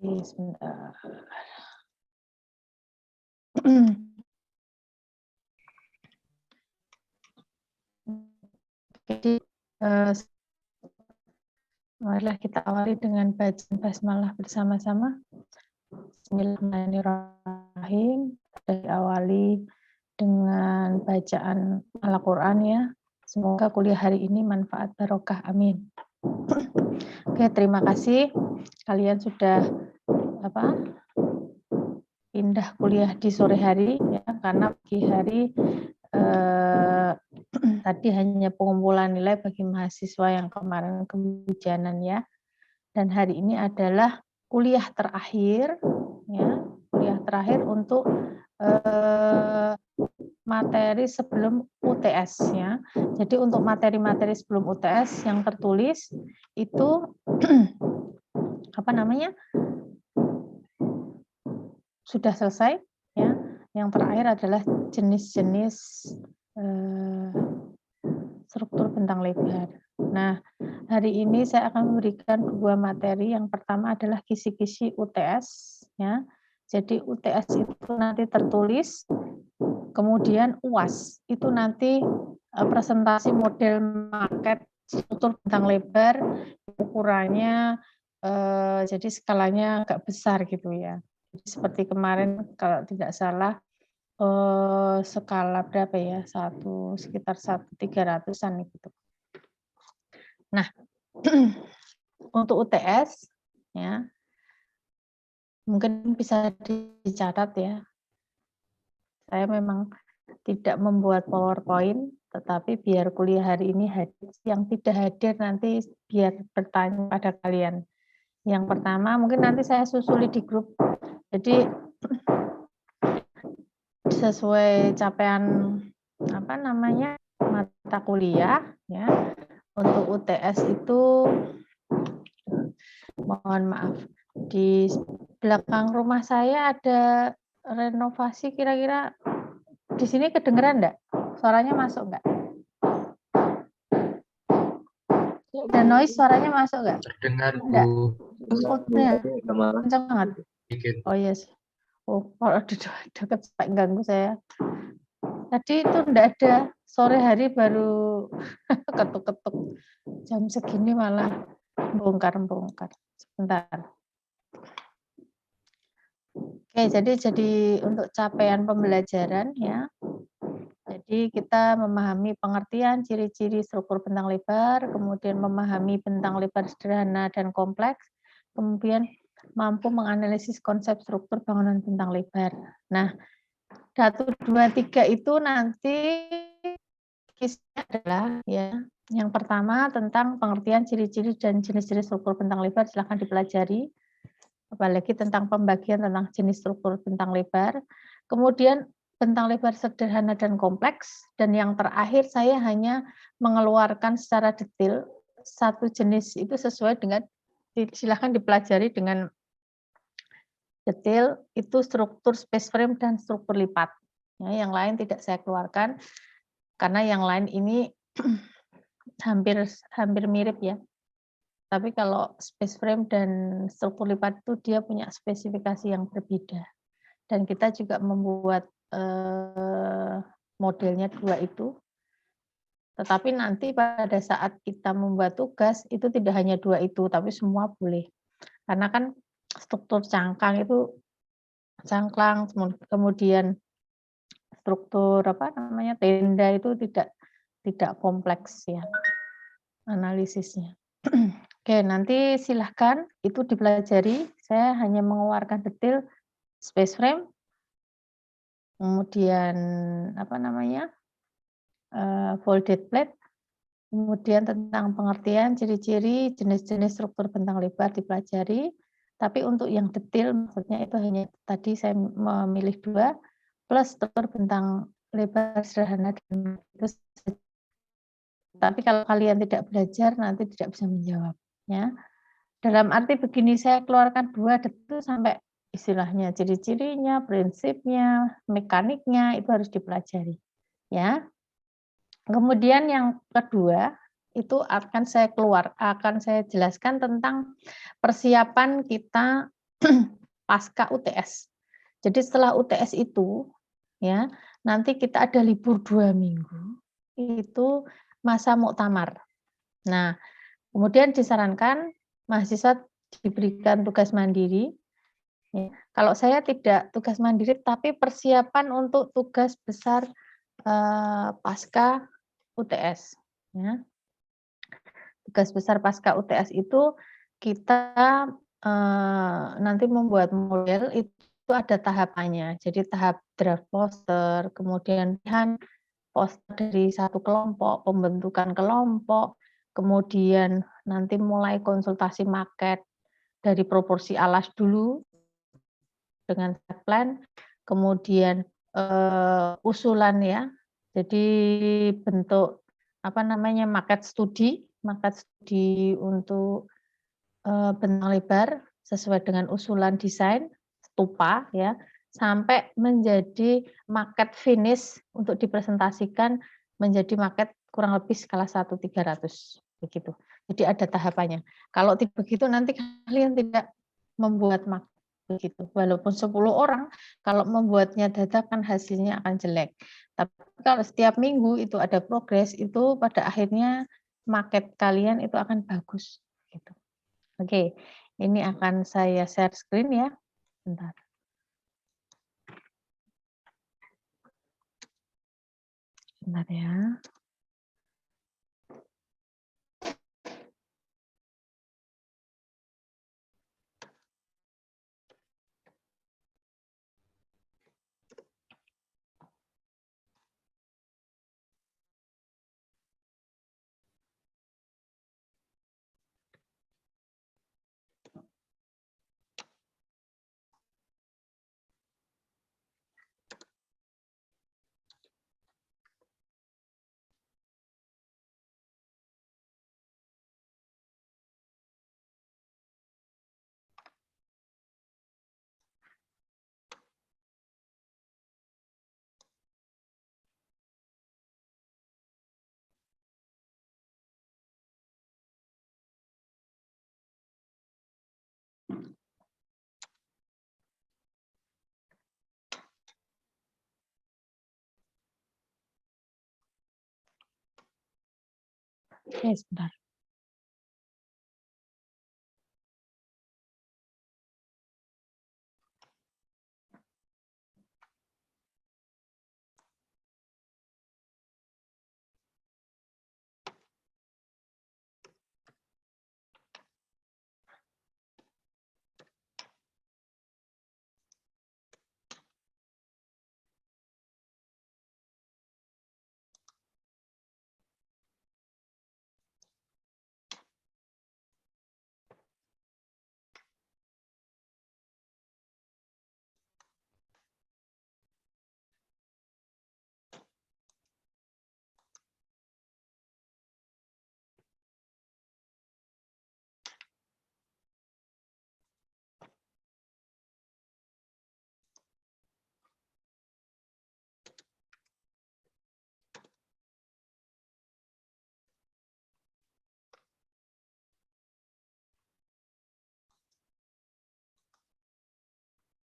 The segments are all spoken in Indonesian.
Sebentar. Jadi, marilah kita awali dengan bacaan basmalah bersama-sama. Bismillahirrahmanirrahim. Kita diawali dengan bacaan Al-Quran ya. Semoga kuliah hari ini manfaat barokah. Amin. Oke, terima kasih. Kalian sudah pindah kuliah di sore hari ya, karena pagi hari tadi hanya pengumpulan nilai bagi mahasiswa yang kemarin kehujanan ya. Dan hari ini adalah kuliah terakhir ya, kuliah terakhir untuk materi sebelum UTS ya. Jadi untuk materi-materi sebelum UTS yang tertulis itu sudah selesai ya. Yang terakhir adalah jenis-jenis struktur bentang lebar. Nah, hari ini saya akan memberikan dua materi. Yang pertama adalah kisi-kisi UTS ya. Jadi UTS itu nanti tertulis, kemudian UAS itu nanti presentasi model maket struktur bentang lebar, ukurannya jadi skalanya agak besar gitu ya. Jadi seperti kemarin kalau tidak salah skala berapa ya, sekitar 300-an gitu. Nah, untuk UTS ya mungkin bisa dicatat ya. Saya memang tidak membuat PowerPoint, tetapi biar kuliah hari ini hadir, yang tidak hadir nanti biar bertanya pada kalian. Yang pertama mungkin nanti saya susuli di grup. Jadi sesuai capaian mata kuliah ya. Untuk UTS itu mohon maaf, di belakang rumah saya ada renovasi, kira-kira di sini kedengeran enggak? Suaranya masuk enggak? Dan noise suaranya masuk enggak? Terdengar, enggak? Bu. Kencang banget. Oh yes. Oh, kalau di dekat sampai ganggu saya. Tadi itu enggak ada. Sore hari baru ketuk-ketuk. Jam segini malah bongkar-bongkar. Sebentar. Oke, jadi untuk capaian pembelajaran ya. Jadi kita memahami pengertian ciri-ciri struktur bentang lebar, kemudian memahami bentang lebar sederhana dan kompleks, kemudian mampu menganalisis konsep struktur bangunan bentang lebar. Nah, 1, 2, 3 itu nanti kisahnya adalah ya, yang pertama tentang pengertian ciri-ciri dan jenis-jenis struktur bentang lebar, silakan dipelajari. Apalagi tentang pembagian tentang jenis struktur bentang lebar. Kemudian bentang lebar sederhana dan kompleks, dan yang terakhir saya hanya mengeluarkan secara detail satu jenis itu sesuai dengan, silakan dipelajari dengan detail, itu struktur space frame dan struktur lipat. Ya, yang lain tidak saya keluarkan karena yang lain ini hampir mirip ya. Tapi kalau space frame dan struktur lipat itu dia punya spesifikasi yang berbeda. Dan kita juga membuat modelnya dua itu. Tetapi nanti pada saat kita membuat tugas itu tidak hanya dua itu, tapi semua boleh. Karena kan struktur cangkang itu cangklang, kemudian struktur tenda itu tidak kompleks ya analisisnya. Oke, nanti silahkan itu dipelajari. Saya hanya mengeluarkan detail space frame, kemudian folded plate, kemudian tentang pengertian ciri-ciri jenis-jenis struktur bentang lebar dipelajari. Tapi untuk yang detail maksudnya itu hanya tadi saya memilih dua, plus struktur bentang lebar sederhana dan itu. Tapi kalau kalian tidak belajar nanti tidak bisa menjawab ya. Dalam arti begini, saya keluarkan dua detail sampai istilahnya ciri-cirinya, prinsipnya, mekaniknya itu harus dipelajari ya. Kemudian yang kedua itu akan saya jelaskan tentang persiapan kita pasca UTS. Jadi setelah UTS itu, ya, nanti kita ada libur 2 minggu, itu masa muktamar. Nah, kemudian disarankan mahasiswa diberikan tugas mandiri. Ya, kalau saya tidak tugas mandiri, tapi persiapan untuk tugas besar pasca UTS. Ya. Tugas besar pasca UTS itu kita nanti membuat model itu ada tahapannya. Jadi tahap draft poster, kemudian pilihan poster dari satu kelompok, pembentukan kelompok, kemudian nanti mulai konsultasi market dari proporsi alas dulu dengan set plan, kemudian usulan ya. Jadi bentuk market studi untuk bentang lebar sesuai dengan usulan desain stupa ya, sampai menjadi market finish untuk dipresentasikan menjadi market kurang lebih skala 1/300 begitu. Jadi ada tahapannya. Kalau begitu nanti kalian tidak membuat market begitu. Walaupun 10 orang, kalau membuatnya dadakan hasilnya akan jelek. Tapi kalau setiap minggu itu ada progres, itu pada akhirnya market kalian itu akan bagus gitu. Oke, ini akan saya share screen ya. Bentar. Bentar ya. Oke, sebentar.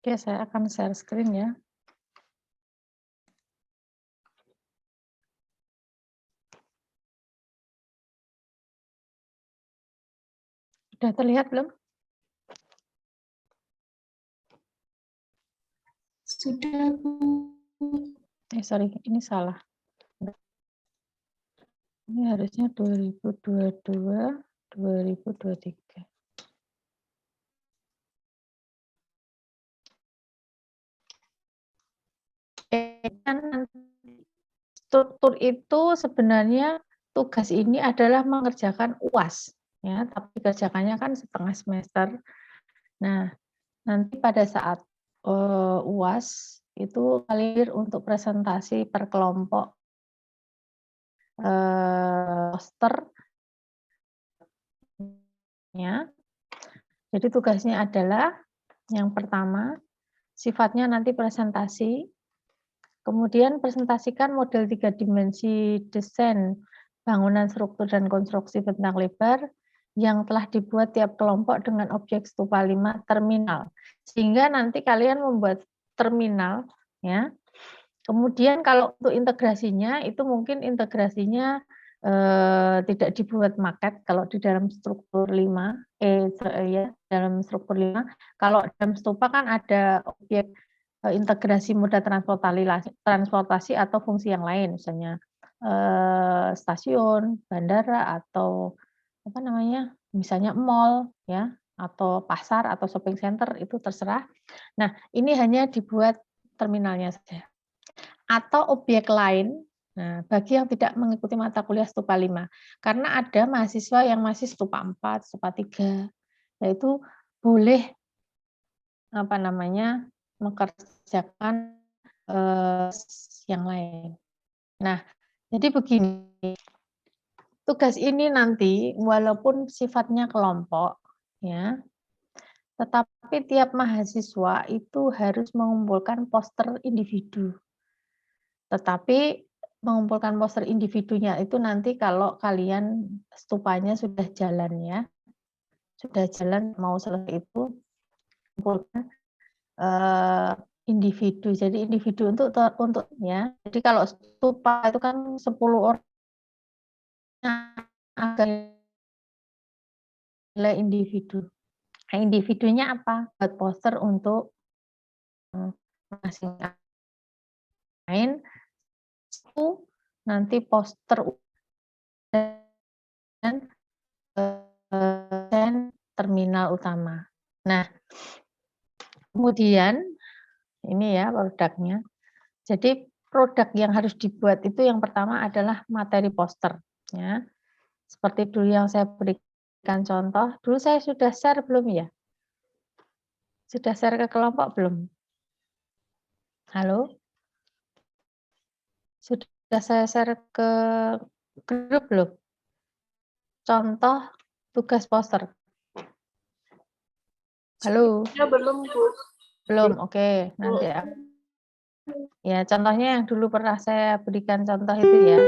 Oke, saya akan share screen ya. Sudah terlihat belum? Sudah, Bu. Sorry, ini salah. Ini harusnya 2022, 2023. Struktur itu sebenarnya tugas ini adalah mengerjakan UAS, ya, tapi kerjakannya kan setengah semester. Nah, nanti pada saat UAS itu kalian untuk presentasi per kelompok poster ya. Jadi tugasnya adalah yang pertama sifatnya nanti presentasi, kemudian presentasikan model 3 dimensi desain bangunan struktur dan konstruksi bentang lebar yang telah dibuat tiap kelompok dengan objek stupa 5 terminal. Sehingga nanti kalian membuat terminal, ya. Kemudian kalau untuk integrasinya, itu mungkin integrasinya tidak dibuat maket kalau di dalam struktur 5, ya, dalam struktur 5. Kalau dalam stupa kan ada objek integrasi moda transportasi atau fungsi yang lain, misalnya stasiun, bandara, atau apa namanya, misalnya mall, ya, atau pasar atau shopping center, itu terserah. Nah, ini hanya dibuat terminalnya saja. Atau objek lain, nah bagi yang tidak mengikuti mata kuliah stupa 5, karena ada mahasiswa yang masih stupa 4, stupa 3, yaitu boleh apa namanya, mengerjakan yang lain. Nah, jadi begini, tugas ini nanti walaupun sifatnya kelompok, ya, tetapi tiap mahasiswa itu harus mengumpulkan poster individu. Tetapi mengumpulkan poster individunya itu nanti kalau kalian stupanya sudah jalan, ya. Sudah jalan mau selesai itu kumpulkan individu. Jadi individu untuk ya. Jadi kalau stupa itu kan 10 orang ada nilai individu. Nah, individunya apa? Buat poster untuk masing-masing. Nanti poster dan terminal utama. Nah, kemudian ini ya produknya. Jadi produk yang harus dibuat itu yang pertama adalah materi poster, ya. Seperti dulu yang saya berikan contoh, dulu saya sudah share belum ya? Sudah share ke kelompok belum? Halo? Sudah saya share ke grup belum? Contoh tugas poster. Halo? Ya, belum, Bu. Belum, oke. Nanti ya, contohnya yang dulu pernah saya berikan contoh itu ya.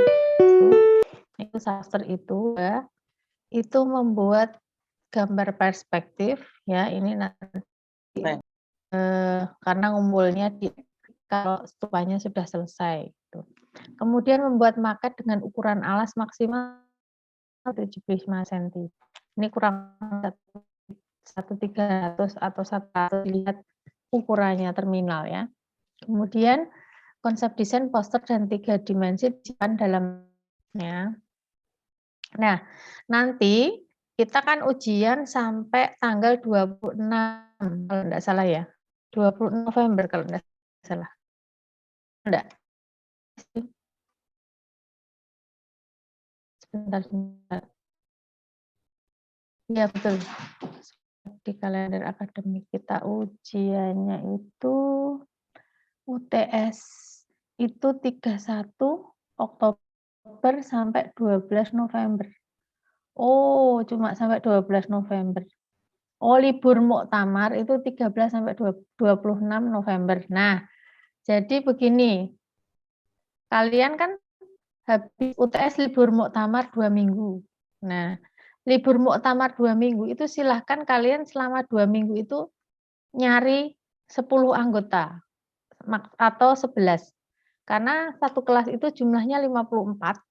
Itu sastra itu ya. Itu membuat gambar perspektif ya, ini nanti karena ngumpulnya kalau stupanya sudah selesai gitu. Kemudian membuat maket dengan ukuran alas maksimal 75 cm. Ini kurang 1.300 atau 100, lihat ukurannya terminal ya. Kemudian konsep desain poster dan 3 dimensi disimpan dalamnya. Nah, nanti kita kan ujian sampai tanggal 26 kalau enggak salah ya. 26 November kalau enggak salah. Enggak? Sebentar. Iya betul. Di kalender akademik kita ujiannya itu UTS itu 31 Oktober sampai 12 November. Oh, cuma sampai 12 November. Oh, libur muktamar itu 13 sampai 26 November. Nah, jadi begini. Kalian kan habis UTS libur muktamar 2 minggu. Nah, libur muktamar 2 minggu itu silahkan kalian selama 2 minggu itu nyari 10 anggota atau 11. Karena satu kelas itu jumlahnya 54,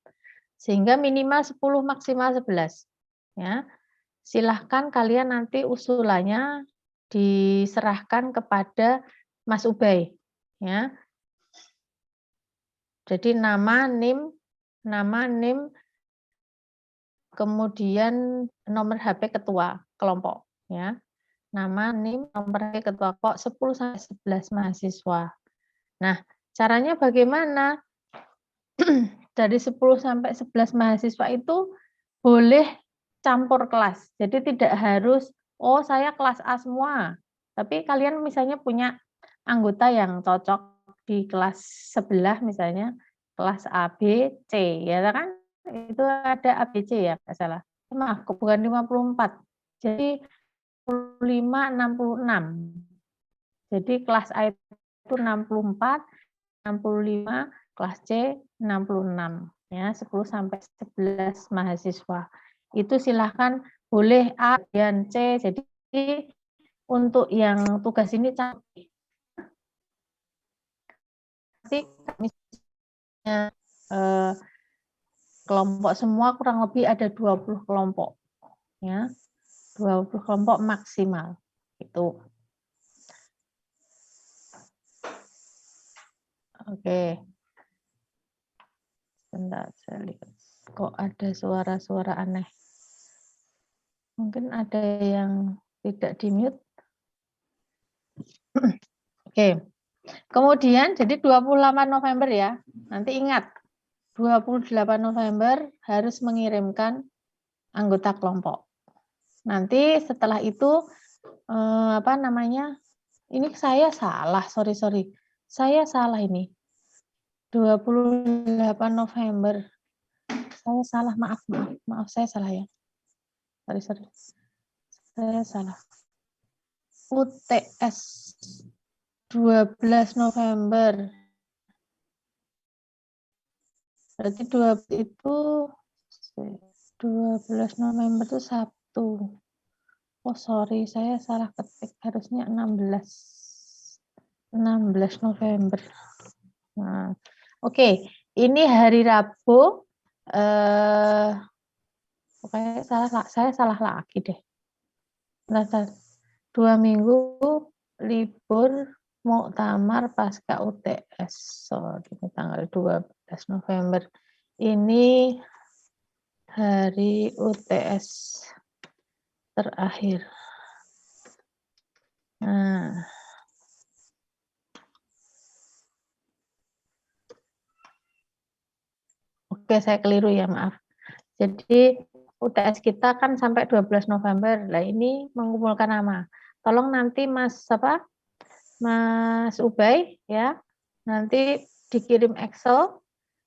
sehingga minimal 10 maksimal 11. Ya. Silahkan kalian nanti usulannya diserahkan kepada Mas Ubay. Ya. Jadi nama, NIM, kemudian nomor HP ketua kelompok. Ya. Nama, NIM, nomor HP ketua kelompok 10 sampai 11 mahasiswa. Nah, caranya bagaimana? Dari 10 sampai 11 mahasiswa itu boleh campur kelas. Jadi tidak harus, oh saya kelas A semua. Tapi kalian misalnya punya anggota yang cocok di kelas sebelah misalnya, kelas A, B, C, ya kan? Itu ada A, B, C ya, nggak salah. Maaf, bukan 54. Jadi 65, 66. Jadi kelas A itu 64, 65, kelas C 66 ya, 10 sampai 11 mahasiswa. Itu silahkan boleh A dan C. Jadi untuk yang tugas ini nanti misalnya kelompok semua kurang lebih ada 20 kelompok ya. 20 kelompok maksimal. Itu. Oke. Sebentar saya lihat. Kok ada suara-suara aneh? Mungkin ada yang tidak di-mute. Oke. Kemudian jadi 28 November ya. Nanti ingat 28 November harus mengirimkan anggota kelompok. Nanti setelah itu apa namanya? Ini saya salah, sorry. Saya salah ini. 28 November. Saya salah, maaf saya salah ya. Sorry. Saya salah. UTS 12 November. Berarti 12 November itu Sabtu. Oh sorry, saya salah ketik. Harusnya 16 November. Nah, oke. Ini hari Rabu. Pokoknya saya salah lagi deh. Bentar. 2 minggu libur muktamar pasca UTS. Sorry, ini tanggal 12 November. Ini hari UTS terakhir. Nah. Oke, saya keliru ya, maaf. Jadi UTS kita kan sampai 12 November. Nah, ini mengumpulkan nama. Tolong nanti Mas Ubay ya, nanti dikirim Excel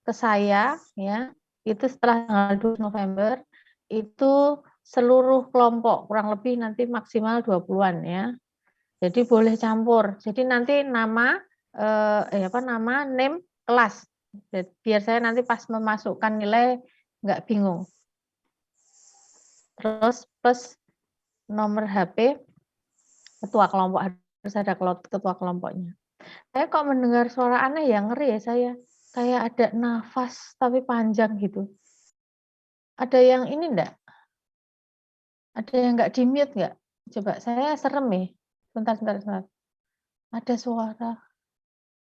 ke saya ya. Itu setelah tanggal 2 November itu seluruh kelompok kurang lebih nanti maksimal 20-an ya. Jadi boleh campur. Jadi nanti nama name kelas. Biar saya nanti pas memasukkan nilai nggak bingung. Terus plus nomor HP ketua kelompok, harus ada ketua kelompoknya. Saya kok mendengar suara aneh ya, ngeri ya saya. Kayak ada nafas tapi panjang gitu. Ada yang ini enggak? Ada yang nggak di-mute nggak? Coba, saya serem nih. Bentar. Ada suara.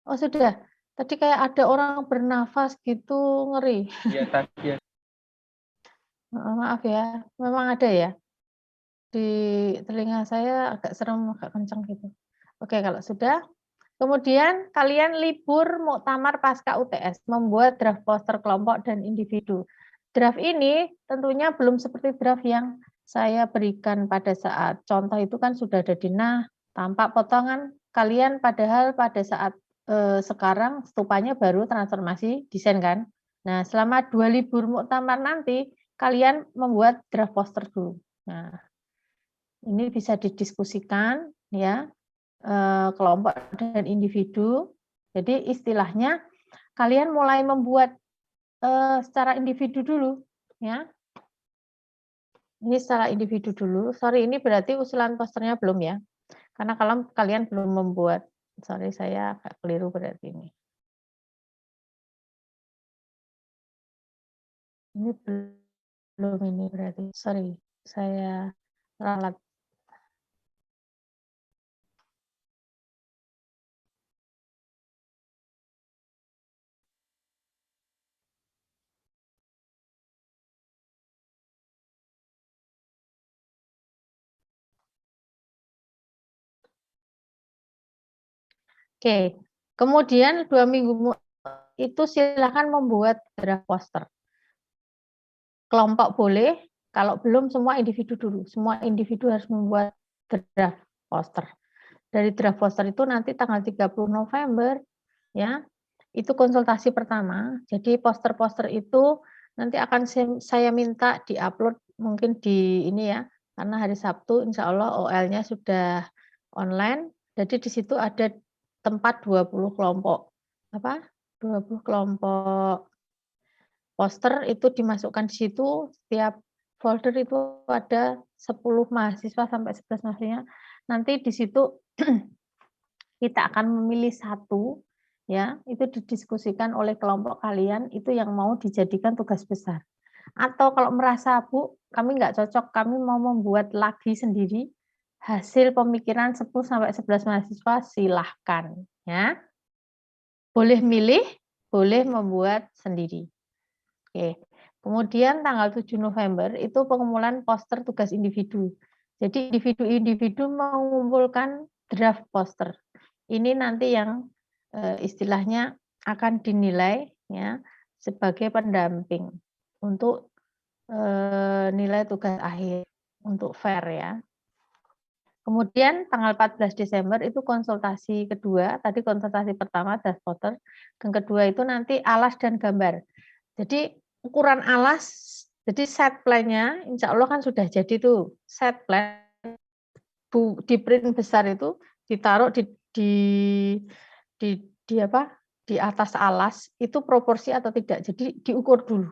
Oh sudah. Tadi kayak ada orang bernafas gitu, ngeri. Iya, tadi ya. Maaf ya, memang ada ya. Di telinga saya agak serem, agak kencang gitu. Oke, kalau sudah. Kemudian kalian libur muktamar pasca UTS, membuat draft poster kelompok dan individu. Draft ini tentunya belum seperti draft yang saya berikan pada saat contoh itu kan sudah ada di tampak potongan kalian, padahal pada saat sekarang stupanya baru transformasi desain kan. Nah, selama 2 libur muktamar nanti kalian membuat draft poster dulu. Nah, ini bisa didiskusikan ya, kelompok dan individu. Jadi istilahnya kalian mulai membuat secara individu dulu ya. Ini secara individu dulu. Sorry, ini berarti usulan posternya belum ya. Karena kalau kalian belum membuat, sorry saya agak keliru berarti ini. Ini belum ini berarti. Sorry, saya ralat. Oke, kemudian 2 minggu itu silakan membuat draft poster. Kelompok boleh, kalau belum semua individu dulu. Semua individu harus membuat draft poster. Dari draft poster itu nanti tanggal 30 November ya, itu konsultasi pertama. Jadi poster-poster itu nanti akan saya minta diupload mungkin di ini ya, karena hari Sabtu insya Allah OL-nya sudah online. Jadi di situ ada tempat 20 kelompok. 20 kelompok poster itu dimasukkan di situ, setiap folder itu ada 10 mahasiswa sampai 11 mahasiswa. Nanti di situ kita akan memilih satu, ya, itu didiskusikan oleh kelompok kalian, itu yang mau dijadikan tugas besar. Atau kalau merasa, Bu, kami nggak cocok, kami mau membuat lagi sendiri, hasil pemikiran 10 sampai 11 mahasiswa, silahkan, ya. Boleh milih, boleh membuat sendiri. Oke. Kemudian tanggal 7 November itu pengumpulan poster tugas individu. Jadi individu-individu mengumpulkan draft poster. Ini nanti yang istilahnya akan dinilai ya sebagai pendamping untuk nilai tugas akhir untuk fair ya. Kemudian tanggal 14 Desember itu konsultasi kedua, tadi konsultasi pertama draft poster, yang kedua itu nanti alas dan gambar. Jadi ukuran alas, jadi set plan-nya insya Allah kan sudah jadi tuh set plan di print besar itu ditaruh di apa di atas alas itu proporsi atau tidak. Jadi diukur dulu.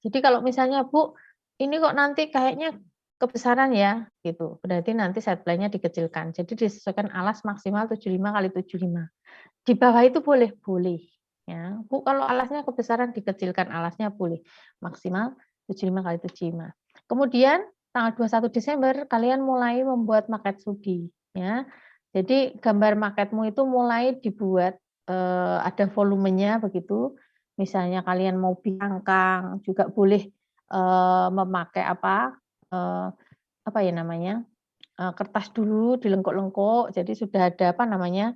Jadi kalau misalnya Bu, ini kok nanti kayaknya kebesaran ya, gitu. Berarti nanti set plan-nya dikecilkan. Jadi disesuaikan alas maksimal 75 kali 75. Di bawah itu boleh, boleh. Ya, Bu, kalau alasnya kebesaran dikecilkan alasnya boleh. Maksimal 75 kali 75. Kemudian tanggal 21 Desember kalian mulai membuat maket studi, ya. Jadi gambar maketmu itu mulai dibuat ada volumenya begitu. Misalnya kalian mau bingkang juga boleh memakai apa ya namanya kertas dulu dilengkuk-lengkuk. Jadi sudah ada apa namanya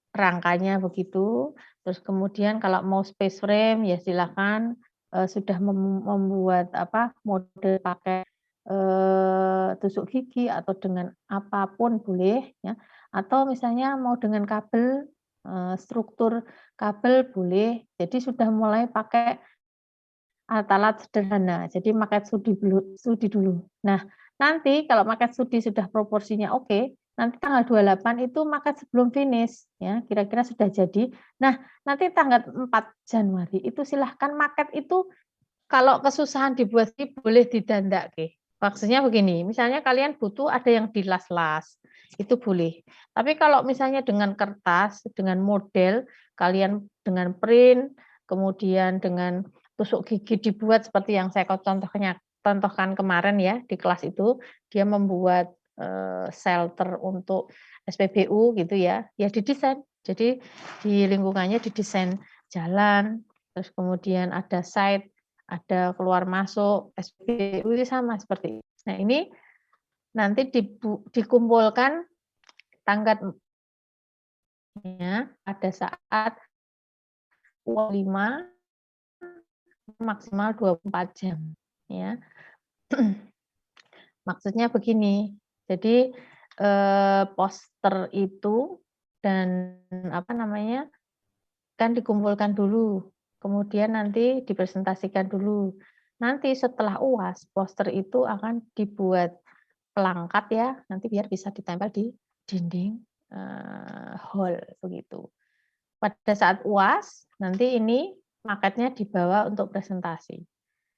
rangkanya begitu. Terus kemudian kalau mau space frame ya silakan sudah membuat apa model pakai tusuk gigi atau dengan apapun boleh ya. Atau misalnya mau dengan kabel struktur kabel boleh. Jadi sudah mulai pakai alat-alat sederhana. Jadi maket studi dulu. Nah, nanti kalau maket studi sudah proporsinya oke, nanti tanggal 28 itu maket sebelum finish ya, kira-kira sudah jadi. Nah, nanti tanggal 4 Januari itu silahkan maket itu kalau kesusahan dibuat boleh didandake. Maksudnya begini, misalnya kalian butuh ada yang dilas-las, itu boleh. Tapi kalau misalnya dengan kertas, dengan model, kalian dengan print, kemudian dengan tusuk gigi dibuat seperti yang saya contohkan kemarin ya di kelas itu, dia membuat shelter untuk SPBU gitu ya, ya didesain. Jadi di lingkungannya didesain jalan, terus kemudian ada site, ada keluar masuk, SPBU itu sama seperti itu. Nah ini nanti dikumpulkan tanggal ya pada saat 5 maksimal 24 jam ya. Maksudnya begini, jadi poster itu dan apa namanya kan dikumpulkan dulu, kemudian nanti dipresentasikan dulu. Nanti setelah UAS, poster itu akan dibuat pelengkap ya, nanti biar bisa ditempel di dinding hall begitu. Pada saat UAS, nanti ini maketnya dibawa untuk presentasi.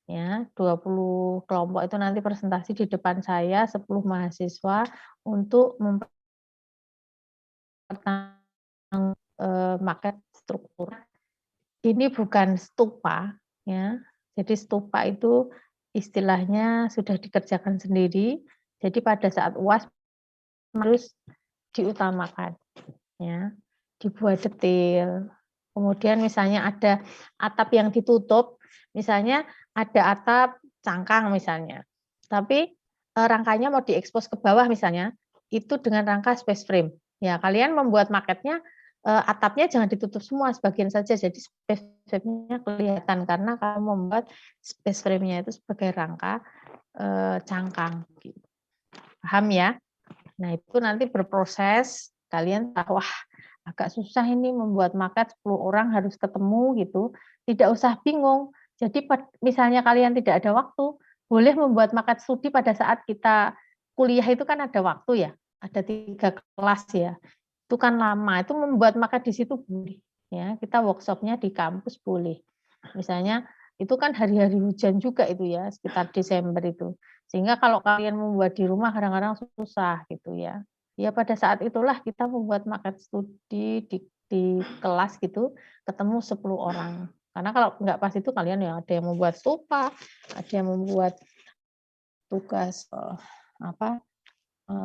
Ya, 20 kelompok itu nanti presentasi di depan saya, 10 mahasiswa untuk mempertanggung maket struktur. Ini bukan stupa ya. Jadi stupa itu istilahnya sudah dikerjakan sendiri. Jadi pada saat UAS harus diutamakan ya. Dibuat detail. Kemudian misalnya ada atap yang ditutup, misalnya ada atap cangkang misalnya. Tapi rangkanya mau diekspos ke bawah misalnya, itu dengan rangka space frame. Ya, kalian membuat maketnya atapnya jangan ditutup semua, sebagian saja. Jadi space frame-nya kelihatan karena kamu membuat space frame-nya itu sebagai rangka cangkang. Paham ya? Nah, itu nanti berproses, kalian tahu, wah agak susah ini membuat maket 10 orang harus ketemu gitu. Tidak usah bingung. Jadi misalnya kalian tidak ada waktu, boleh membuat maket studi pada saat kita kuliah itu kan ada waktu ya, ada 3 kelas ya. Itu kan lama, itu membuat maket di situ boleh. Ya, kita workshop-nya di kampus boleh. Misalnya Itu kan hari-hari hujan juga itu ya, sekitar Desember itu. Sehingga kalau kalian membuat di rumah kadang-kadang susah gitu ya. Ya pada saat itulah kita membuat market studi di kelas gitu, ketemu 10 orang. Karena kalau nggak pas itu kalian ya ada yang membuat stupa, ada yang membuat tugas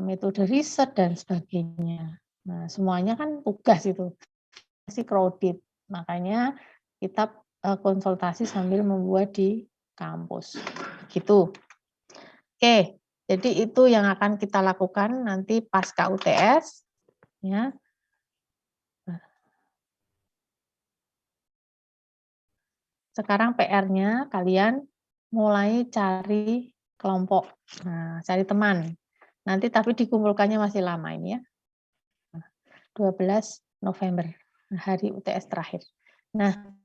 metode riset dan sebagainya. Nah, semuanya kan tugas itu, pasti crowded. Makanya kita konsultasi sambil membuat di kampus. Gitu. Oke, jadi itu yang akan kita lakukan nanti pasca UTS. Ya. Sekarang PR-nya kalian mulai cari kelompok, nah, cari teman. Nanti tapi dikumpulkannya masih lama ini ya. 12 November, hari UTS terakhir. Nah,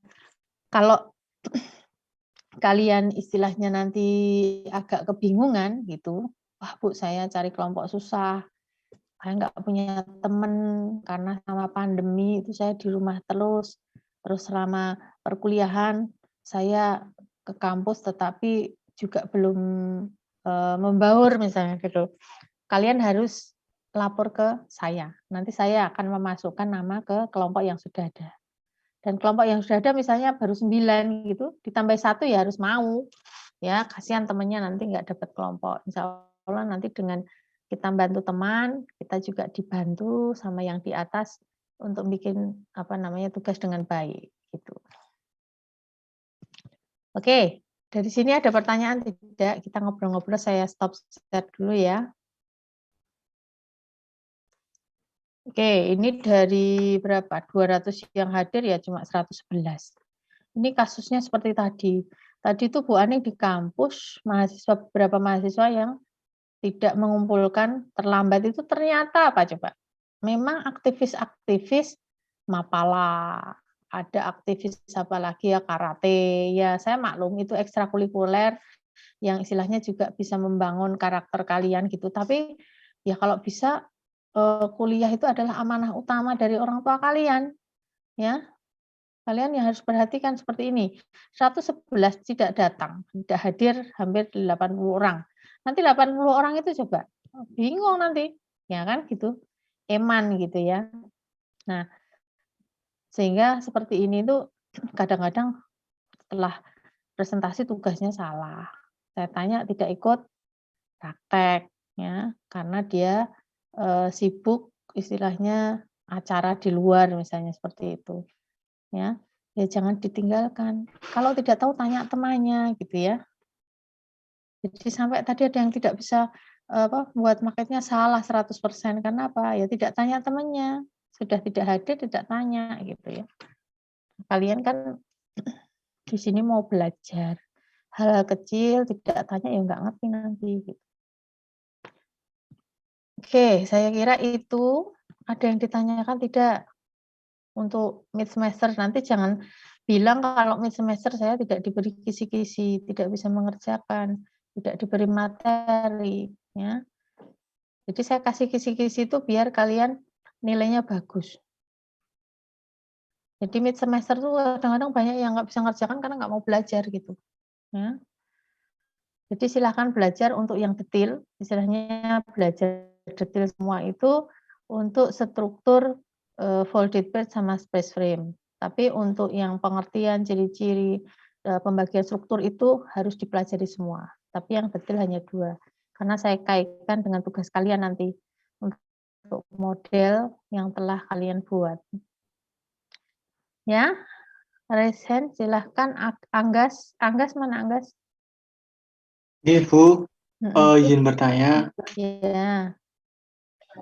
kalau kalian istilahnya nanti agak kebingungan gitu, wah Bu saya cari kelompok susah, saya nggak punya teman karena sama pandemi itu saya di rumah terus selama perkuliahan saya ke kampus tetapi juga belum membaur misalnya gitu. Kalian harus lapor ke saya. Nanti saya akan memasukkan nama ke kelompok yang sudah ada. Dan kelompok yang sudah ada misalnya baru 9 gitu, ditambah 1 ya harus mau. Ya, kasihan temannya nanti nggak dapat kelompok. Insya Allah nanti dengan kita bantu teman, kita juga dibantu sama yang di atas untuk bikin tugas dengan baik gitu. Oke, dari sini ada pertanyaan tidak? Kita ngobrol-ngobrol, saya stop share dulu ya. Oke, ini dari berapa? 200 yang hadir ya cuma 111. Ini kasusnya seperti tadi. Tadi itu Bu Ani di kampus, beberapa mahasiswa yang tidak mengumpulkan terlambat itu ternyata apa coba? Memang aktivis-aktivis Mapala, ada aktivis apa lagi ya karate, ya saya maklum itu ekstrakurikuler yang istilahnya juga bisa membangun karakter kalian gitu. Tapi ya kalau bisa kuliah itu adalah amanah utama dari orang tua kalian, ya. Kalian yang harus perhatikan seperti ini. 111 tidak datang, tidak hadir hampir 80 orang. Nanti 80 orang itu coba bingung nanti, ya kan gitu. Eman gitu ya. Nah, sehingga seperti ini tuh kadang-kadang setelah presentasi tugasnya salah. Saya tanya tidak ikut praktek ya, karena dia sibuk istilahnya acara di luar misalnya seperti itu. Ya, ya jangan ditinggalkan. Kalau tidak tahu tanya temannya gitu ya. Jadi sampai tadi ada yang tidak bisa buat marketnya salah 100% karena apa? Ya tidak tanya temannya. Sudah tidak hadir tidak tanya gitu ya. Kalian kan di sini mau belajar. Hal-hal kecil tidak tanya ya nggak ngerti nanti gitu. Oke, saya kira itu ada yang ditanyakan tidak untuk mid semester nanti jangan bilang kalau mid semester saya tidak diberi kisi-kisi, tidak bisa mengerjakan, tidak diberi materi, ya. Jadi saya kasih kisi-kisi itu biar kalian nilainya bagus. Jadi mid semester tuh kadang-kadang banyak yang nggak bisa ngerjakan karena nggak mau belajar gitu, ya. Jadi silahkan belajar untuk yang detail, istilahnya belajar detail semua itu untuk struktur folded page sama space frame. Tapi untuk yang pengertian ciri-ciri pembagian struktur itu harus dipelajari semua. Tapi yang detail hanya 2. Karena saya kaitkan dengan tugas kalian nanti untuk model yang telah kalian buat. Ya, raise hand silahkan. Anggas, mana Anggas? Bu, izin bertanya. Ya.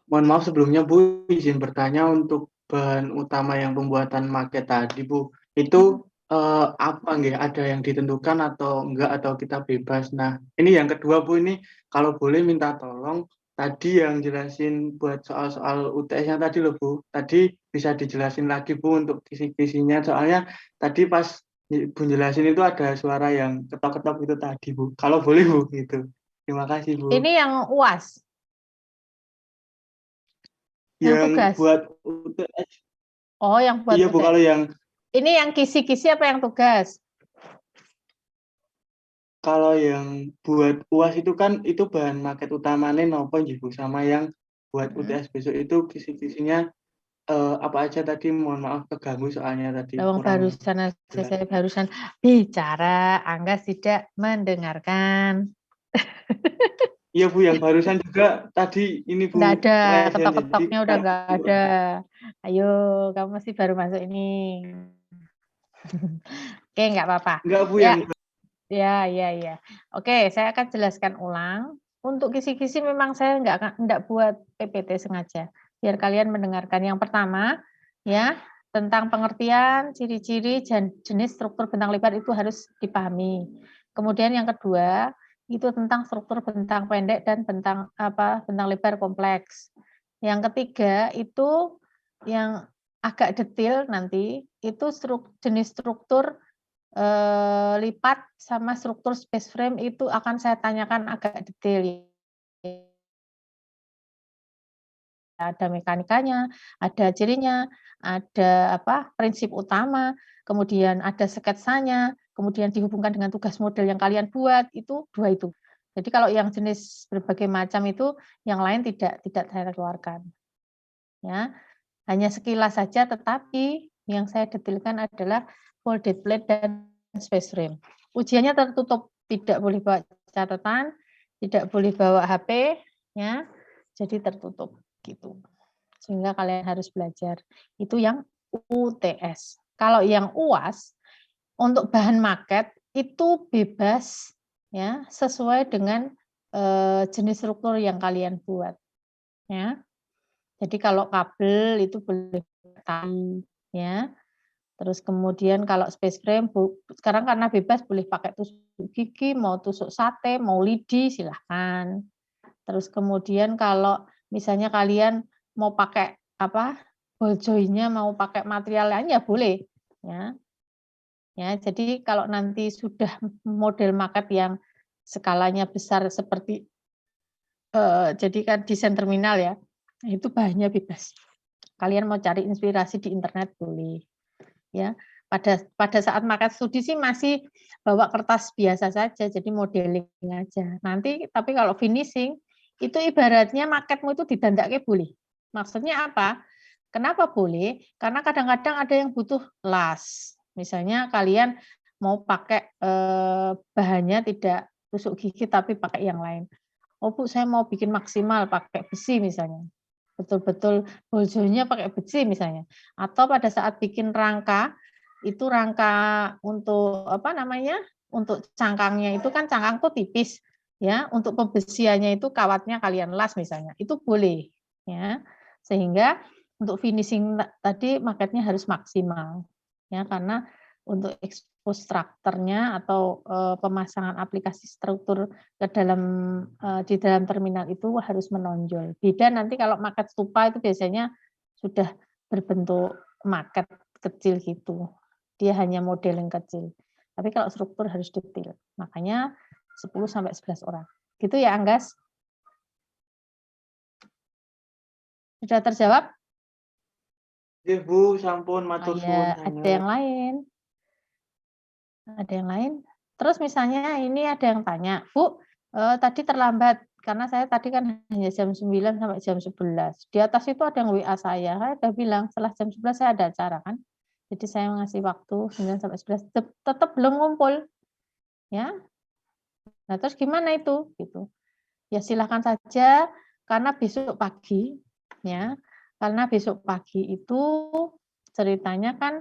Mohon maaf sebelumnya Bu, izin bertanya untuk bahan utama yang pembuatan market tadi Bu. Itu apa nggih? Ada yang ditentukan atau enggak atau kita bebas? Nah, ini yang kedua Bu, ini kalau boleh minta tolong tadi yang jelasin buat soal-soal UTS-nya tadi loh Bu. Tadi bisa dijelasin lagi Bu untuk kisi-kisinya. Soalnya tadi pas Bu jelasin itu ada suara yang ketok-ketok itu tadi Bu. Kalau boleh Bu gitu. Terima kasih Bu. Ini yang UAS. Yang tugas. Buat UTS. Oh, yang buat iya Bu, UTS. kalau yang Ini yang kisi-kisi apa yang tugas? Kalau yang buat UAS itu kan itu bahan market utamanya nopo nggih Bu, sama yang buat UTS besok itu kisi-kisinya apa aja tadi? Mohon maaf keganggu soalnya tadi Lawang kurang barusan jelas. saya barusan bicara, Angga tidak mendengarkan. Iya Bu, yang barusan juga tadi ini Nggak Bu, ada, present jadi ketok-ketoknya udah nggak ada. Ayo, kamu masih baru masuk ini. Oke, nggak apa-apa. enggak Bu Ya, yang ya. Oke, saya akan jelaskan ulang. Untuk kisi-kisi memang saya nggak buat PPT sengaja, biar kalian mendengarkan. Yang pertama, ya, tentang pengertian, ciri-ciri, jenis struktur bentang lebar itu harus dipahami. Kemudian yang kedua, itu tentang struktur bentang pendek dan bentang lebar kompleks. Yang ketiga, itu yang agak detail nanti, itu jenis struktur lipat sama struktur space frame itu akan saya tanyakan agak detail. Ada mekanikanya, ada cirinya, ada prinsip utama, kemudian ada sketsanya, kemudian dihubungkan dengan tugas model yang kalian buat, itu 2 itu. Jadi kalau yang jenis berbagai macam itu, yang lain tidak saya keluarkan. Ya, hanya sekilas saja, tetapi yang saya detailkan adalah folded plate dan space frame. Ujiannya tertutup, tidak boleh bawa catatan, tidak boleh bawa HP, ya. Jadi tertutup gitu. Sehingga kalian harus belajar. Itu yang UTS. Kalau yang UAS untuk bahan market itu bebas ya, sesuai dengan jenis struktur yang kalian buat, ya. Jadi kalau kabel itu boleh tali, ya. Terus kemudian kalau space frame sekarang karena bebas boleh pakai tusuk gigi, mau tusuk sate, mau lidi silahkan. Terus kemudian kalau misalnya kalian mau pakai ball joint-nya mau pakai material lain ya boleh, ya. Ya, jadi kalau nanti sudah model market yang skalanya besar seperti jadi kan desain terminal ya, itu bahannya bebas. Kalian mau cari inspirasi di internet boleh. Ya, pada saat market studi sih masih bawa kertas biasa saja, jadi modeling aja. Nanti tapi kalau finishing itu ibaratnya marketmu itu didandake boleh. Maksudnya apa? Kenapa boleh? Karena kadang-kadang ada yang butuh las. Misalnya kalian mau pakai bahannya tidak tusuk gigi tapi pakai yang lain. Oh Bu, saya mau bikin maksimal pakai besi misalnya. Betul-betul boljonya pakai besi misalnya. Atau pada saat bikin rangka, itu rangka untuk untuk cangkangnya itu kan cangkang tuh tipis ya, untuk pembesiannya itu kawatnya kalian las misalnya. Itu boleh ya. Sehingga untuk finishing tadi marketnya harus maksimal. Ya, karena untuk expose strukturnya atau pemasangan aplikasi struktur ke dalam di dalam terminal itu harus menonjol. Beda nanti kalau market stupa itu biasanya sudah berbentuk market kecil gitu. Dia hanya model yang kecil. Tapi kalau struktur harus detail. Makanya 10 sampai 11 orang. Gitu ya, Anggas? Sudah terjawab? Nggih Bu, sampun matur suwun Ada sanget. yang lain? Ada yang lain? Terus misalnya ini ada yang tanya, Bu, tadi terlambat karena saya tadi kan hanya jam 9 sampai jam 11. Di atas itu ada yang WA saya udah bilang setelah jam 11 saya ada acara kan. Jadi saya ngasih waktu 9 sampai 11 tetap belum ngumpul, ya. Nah, terus gimana itu? Gitu. Ya silakan saja karena besok pagi, ya. Karena besok pagi itu ceritanya kan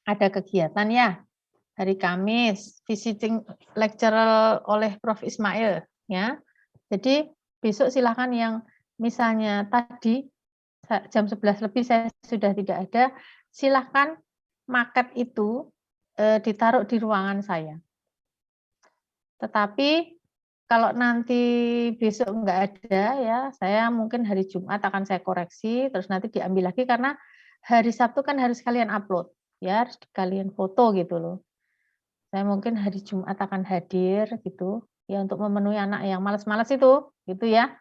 ada kegiatan ya. Hari Kamis, visiting lecturer oleh Prof. Ismail, ya. Jadi besok silakan yang misalnya tadi jam 11 lebih saya sudah tidak ada, silakan market itu ditaruh di ruangan saya. Tetapi kalau nanti besok enggak ada ya, saya mungkin hari Jumat akan saya koreksi, terus nanti diambil lagi karena hari Sabtu kan harus kalian upload, ya harus kalian foto gitu loh. Saya mungkin hari Jumat akan hadir gitu, ya untuk memenuhi anak yang malas-malas itu, gitu ya.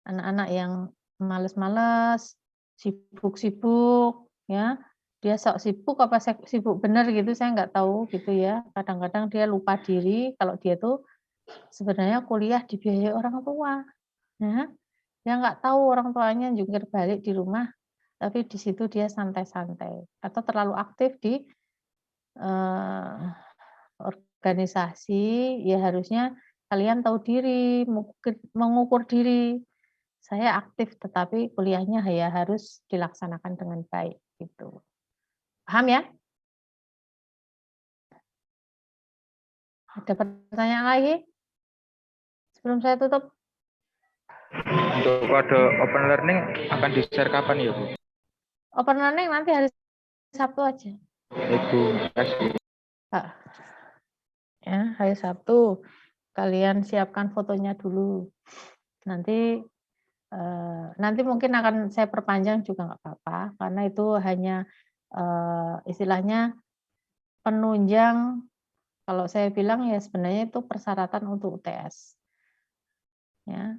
Anak-anak yang malas-malas, sibuk-sibuk, ya. dia sok sibuk apa sibuk bener gitu, saya nggak tahu gitu ya. Kadang-kadang dia lupa diri kalau dia tuh sebenarnya kuliah dibiayai orang tua. Nah, dia nggak tahu orang tuanya jungkir balik di rumah, tapi di situ dia santai-santai atau terlalu aktif di organisasi. Ya harusnya kalian tahu diri, mengukur diri. Saya aktif tetapi kuliahnya ya harus dilaksanakan dengan baik gitu. Paham ya? Ada pertanyaan lagi? Sebelum saya tutup. Untuk kode open learning akan di-share kapan ya, Bu? Open learning nanti hari Sabtu aja. Ibu, kasih. Pak. Ya, hari Sabtu. Kalian siapkan fotonya dulu. Nanti nanti mungkin akan saya perpanjang juga nggak apa-apa, karena itu hanya istilahnya penunjang. Kalau saya bilang ya sebenarnya itu persyaratan untuk UTS. Ya.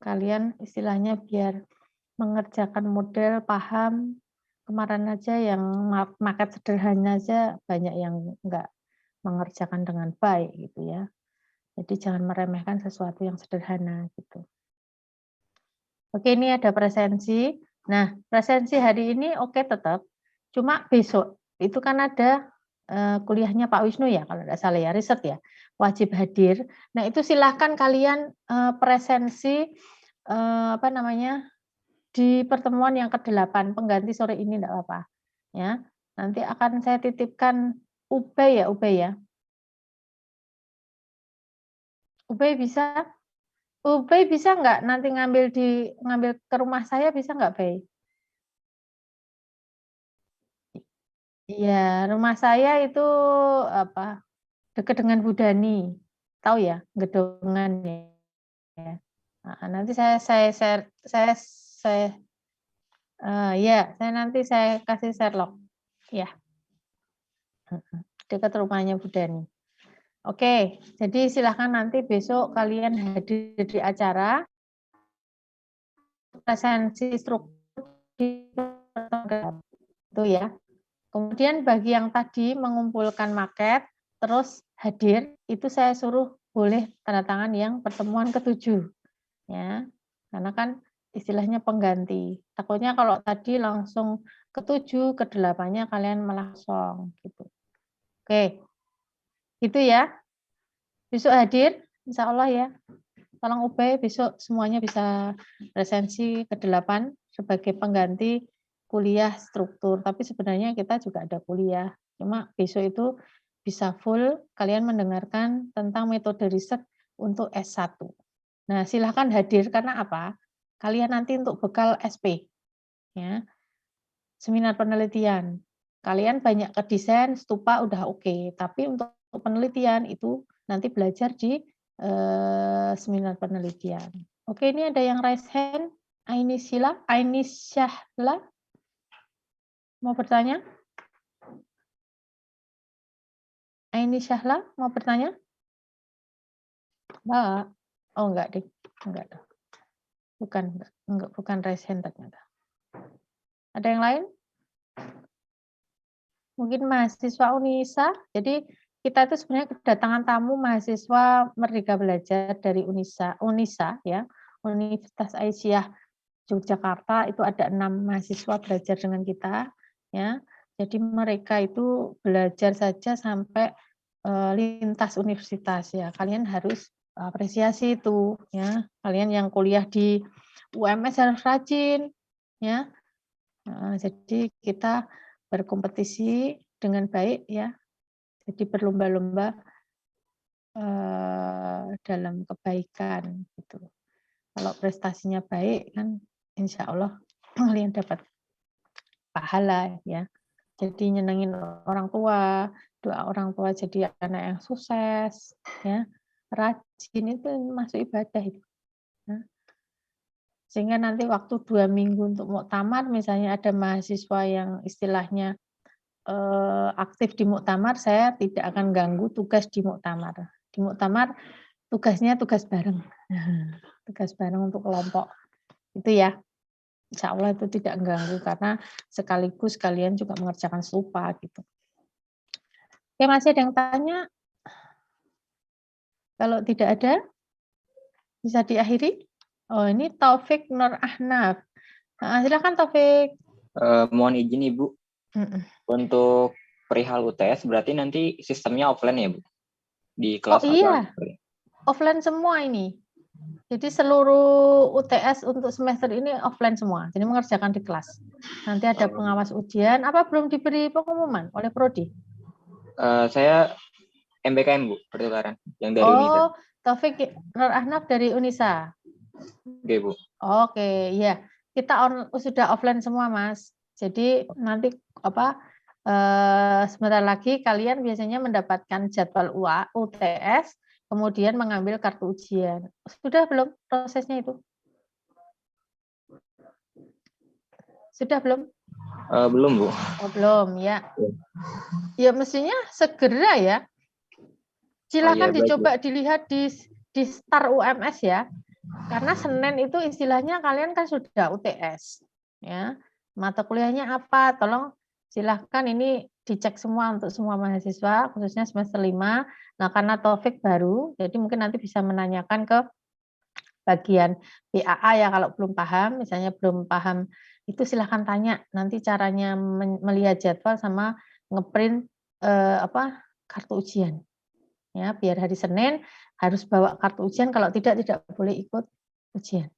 Kalian istilahnya biar mengerjakan model, paham. Kemarin aja yang market sederhana aja banyak yang nggak mengerjakan dengan baik gitu ya. Jadi jangan meremehkan sesuatu yang sederhana gitu. Oke, ini ada presensi. Nah, presensi hari ini oke tetap. Cuma besok itu kan ada kuliahnya Pak Wisnu ya, kalau tidak salah ya, riset ya, wajib hadir. Nah, itu silahkan kalian presensi apa namanya di pertemuan yang ke-8 pengganti sore ini tidak apa-apa. Ya, nanti akan saya titipkan Ubay ya, Ubay ya. Ubay bisa? Ubay bisa nggak nanti ngambil ke rumah saya bisa nggak, Bay? Iya, rumah saya itu apa? Dekat dengan Budani. Tahu ya, Gedongan ya. Nah, nanti saya nanti saya kasih Sherlock. Ya. Dekat rumahnya Budani. Oke, jadi silahkan nanti besok kalian hadir di acara presensi struktur di itu ya. Kemudian bagi yang tadi mengumpulkan maket terus hadir, itu saya suruh boleh tanda tangan yang pertemuan ke-7 ya. Karena kan istilahnya pengganti. Takutnya kalau tadi langsung ke-7, ke-8-nya kalian malah kosong gitu. Oke. Itu ya. Besok hadir insya Allah ya. Tolong Ubay besok semuanya bisa presensi ke-8 sebagai pengganti kuliah struktur. Tapi sebenarnya kita juga ada kuliah. Cuma besok itu bisa full kalian mendengarkan tentang metode riset untuk S1. Nah, silahkan hadir karena apa? Kalian nanti untuk bekal SP. Ya. Seminar penelitian. Kalian banyak ke desain, stupa udah oke. Tapi untuk penelitian itu nanti belajar di seminar penelitian. Oke, ini ada yang raise hand. Aini Syahla. Mau bertanya? Aini Syahla mau bertanya? Mbak. Oh, enggak deh. Enggak. Bukan raise hand ternyata. Ada yang lain? Mungkin mahasiswa Unisa. Jadi kita itu sebenarnya kedatangan tamu mahasiswa Merdeka Belajar dari Unisa ya, Universitas Aisyah Yogyakarta. Itu ada 6 mahasiswa belajar dengan kita ya. Jadi mereka itu belajar saja sampai lintas universitas ya. Kalian harus apresiasi itu ya. Kalian yang kuliah di UMS harus rajin ya. Jadi kita berkompetisi dengan baik ya. Jadi berlomba-lomba dalam kebaikan gitu. Kalau prestasinya baik kan insya Allah kalian dapat pahala ya. Jadi nyenengin orang tua, doa orang tua jadi anak yang sukses ya. Rajin itu masuk ibadah itu. Ya. Sehingga nanti waktu 2 minggu untuk muktamar misalnya ada mahasiswa yang istilahnya aktif di muktamar, saya tidak akan ganggu tugas di muktamar. Di muktamar tugasnya tugas bareng. Tugas bareng untuk kelompok. Itu ya. Insya Allah itu tidak mengganggu karena sekaligus kalian juga mengerjakan stupa gitu. Oke, masih ada yang tanya? Kalau tidak ada, bisa diakhiri. Oh, ini Taufik Nur Ahnaf. Silakan Taufik. Mohon izin Ibu, untuk perihal UTS berarti nanti sistemnya offline ya Bu? Di kelas iya, offline semua ini. Jadi seluruh UTS untuk semester ini offline semua. Jadi mengerjakan di kelas. Nanti ada pengawas ujian. Apa belum diberi pengumuman oleh Prodi? Saya MBKM Bu, pertukaran yang dari Unisa. Taufik Nur Ahnaf dari Unisa. Oke Bu. Oke, ya. Kita sudah offline semua, Mas. Jadi nanti sebentar lagi kalian biasanya mendapatkan jadwal UTS, kemudian mengambil kartu ujian. Sudah belum prosesnya itu? Sudah belum? Belum Bu. Belum ya. Ya mestinya segera ya. Silakan dicoba dilihat di Star UMS ya. Karena Senin itu istilahnya kalian kan sudah UTS. Ya. Mata kuliahnya apa? Tolong silahkan ini dicek semua untuk semua mahasiswa, khususnya semester 5. Nah, karena Taufik baru, jadi mungkin nanti bisa menanyakan ke bagian BAA ya kalau belum paham, misalnya belum paham, itu silahkan tanya. Nanti caranya melihat jadwal sama ngeprint kartu ujian. Ya, biar hari Senin harus bawa kartu ujian, kalau tidak boleh ikut ujian.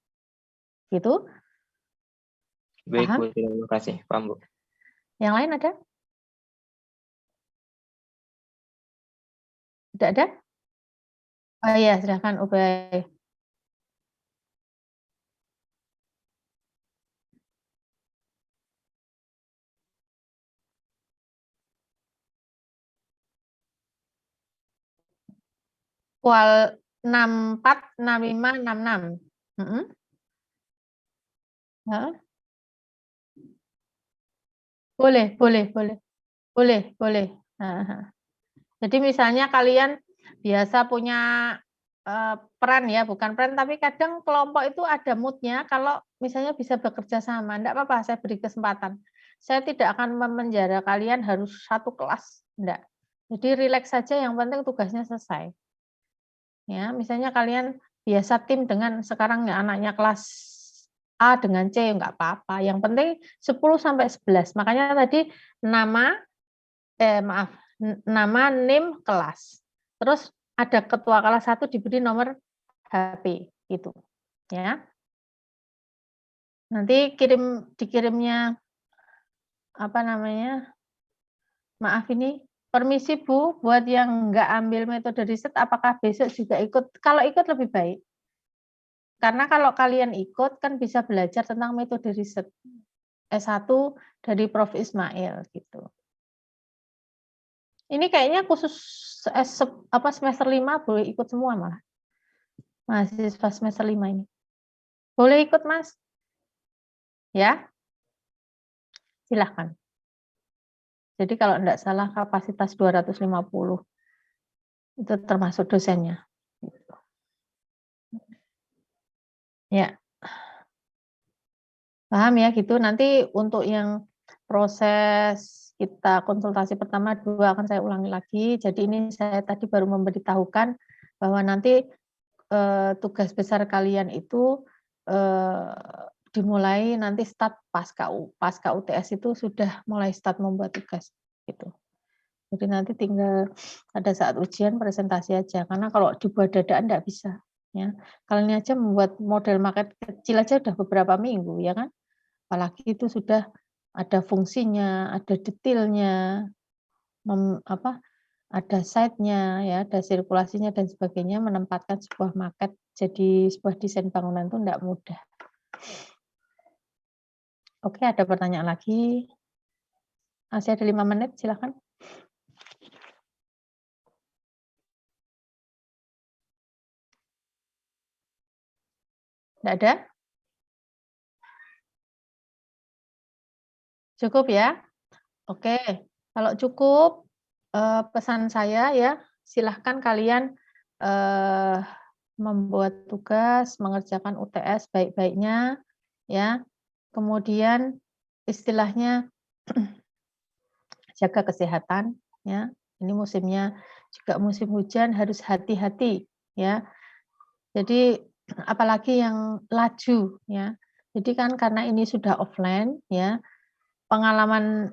Gitu? Baik paham? Bu, terima kasih. Paham Bu. Yang lain ada? Tidak ada? Oh iya, silahkan Ubay. Kual 64, 65, 66. Boleh. Jadi misalnya kalian biasa punya peran ya, bukan peran, tapi kadang kelompok itu ada moodnya kalau misalnya bisa bekerja sama. Enggak apa-apa, saya beri kesempatan. Saya tidak akan memenjara kalian harus satu kelas, enggak. Jadi rileks saja, yang penting tugasnya selesai. Ya, misalnya kalian biasa tim dengan sekarang ya anaknya kelas A dengan C, enggak apa-apa. Yang penting 10 sampai 11. Makanya tadi nama NIM kelas. Terus ada ketua kelas 1 diberi nomor HP gitu. Ya. Nanti dikirimnya maaf ini, permisi Bu, buat yang enggak ambil metode riset, apakah besok juga ikut? Kalau ikut lebih baik. Karena kalau kalian ikut kan bisa belajar tentang metode riset S1 dari Prof. Ismail gitu. Ini kayaknya khusus semester 5 boleh ikut semua malah. Mahasiswa semester 5 ini. Boleh ikut, Mas? Ya? Silahkan. Jadi kalau enggak salah kapasitas 250. Itu termasuk dosennya. Ya. Paham ya gitu. Nanti untuk yang proses kita konsultasi pertama 2 akan saya ulangi lagi. Jadi ini saya tadi baru memberitahukan bahwa nanti tugas besar kalian itu dimulai nanti start pasca UTS itu sudah mulai start membuat tugas gitu. Jadi nanti tinggal pada saat ujian presentasi aja, karena kalau dibuat dadaan enggak bisa ya. Kalian aja membuat model market kecil aja udah beberapa minggu ya kan. Apalagi itu sudah ada fungsinya, ada detailnya, ada site-nya, ya, ada sirkulasinya dan sebagainya, menempatkan sebuah market jadi sebuah desain bangunan itu enggak mudah. Oke, ada pertanyaan lagi? Masih ada 5 menit, silakan. Enggak ada? Cukup ya? Oke, kalau cukup pesan saya ya, silahkan kalian membuat tugas, mengerjakan UTS baik-baiknya ya. kemudian istilahnya jaga kesehatan, ya. Ini musimnya juga musim hujan, harus hati-hati, ya. Jadi apalagi yang laju, ya. Jadi kan karena ini sudah offline, ya, pengalaman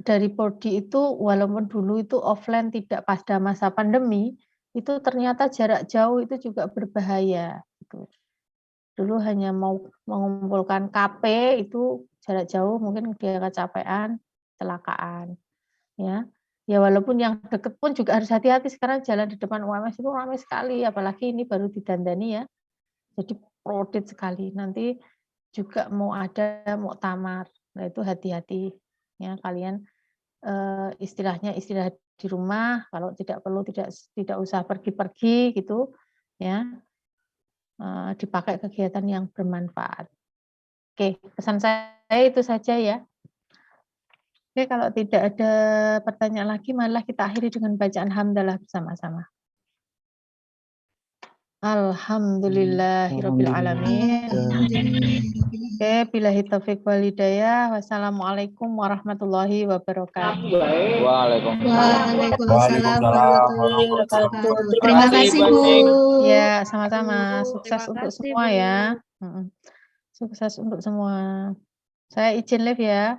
dari Prodi itu walaupun dulu itu offline tidak pada masa pandemi, itu ternyata jarak jauh itu juga berbahaya, gitu. Dulu hanya mau mengumpulkan KP itu jarak jauh mungkin dia kecapean, kecelakaan, ya. Ya walaupun yang deket pun juga harus hati-hati, sekarang jalan di depan UMS itu ramai sekali, apalagi ini baru didandani ya. Jadi crowded sekali. Nanti juga mau ada muktamar. Nah, itu hati-hati ya kalian istilahnya istirahat di rumah, kalau tidak perlu tidak usah pergi-pergi gitu ya. Dipakai kegiatan yang bermanfaat. Oke, pesan saya itu saja ya. Oke, kalau tidak ada pertanyaan lagi, malah kita akhiri dengan bacaan hamdalah bersama-sama. Alhamdulillahirabbil alamin. Oke, billahi taufiq wal hidayah. Wassalamualaikum warahmatullahi wabarakatuh. Waalaikumsalam warahmatullahi wabarakatuh. Terima kasih, Bu. Ya, sama-sama. Sukses Terima untuk kasih, semua Bu. ya. Sukses untuk semua. Saya izin live ya.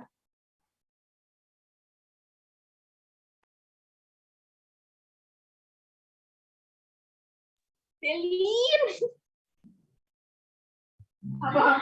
Selin. Apa?